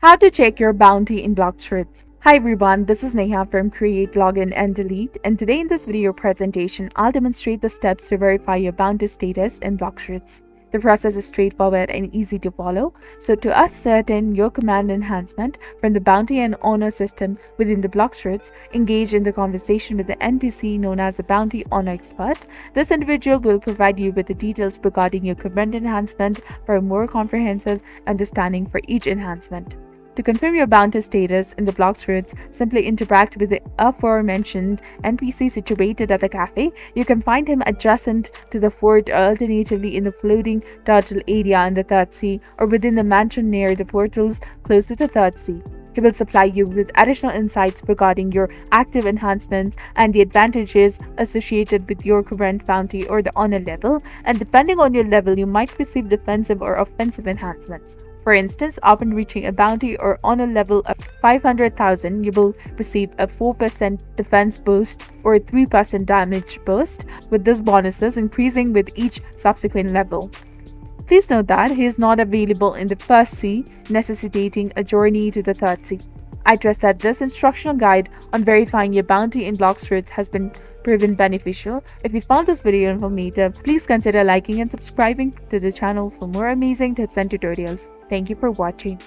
How to check your bounty in Blox Fruits. Hi everyone, this is Neha from Create, Login and Delete, and today in this video presentation, I'll demonstrate the steps to verify your bounty status in Blox Fruits. The process is straightforward and easy to follow. So to ascertain your command enhancement from the bounty and honor system within the Blox Fruits, engage in the conversation with the NPC known as the bounty honor expert. This individual will provide you with the details regarding your command enhancement for a more comprehensive understanding for each enhancement. To confirm your bounty status in the Blox Fruits, simply interact with the aforementioned NPC situated at the cafe. You can find him adjacent to the fort or alternatively in the floating turtle area in the third sea or within the mansion near the portals close to the third sea. He will supply you with additional insights regarding your active enhancements and the advantages associated with your current bounty or the honor level, and depending on your level, you might receive defensive or offensive enhancements. For instance, upon reaching a bounty or honor level of 500,000, you will receive a 4% defense boost or a 3% damage boost, with these bonuses increasing with each subsequent level. Please note that he is not available in the first sea, necessitating a journey to the third sea. I trust that this instructional guide on verifying your bounty in Blox Fruits has been proven beneficial. If you found this video informative, please consider liking and subscribing to the channel for more amazing tips and tutorials. Thank you for watching.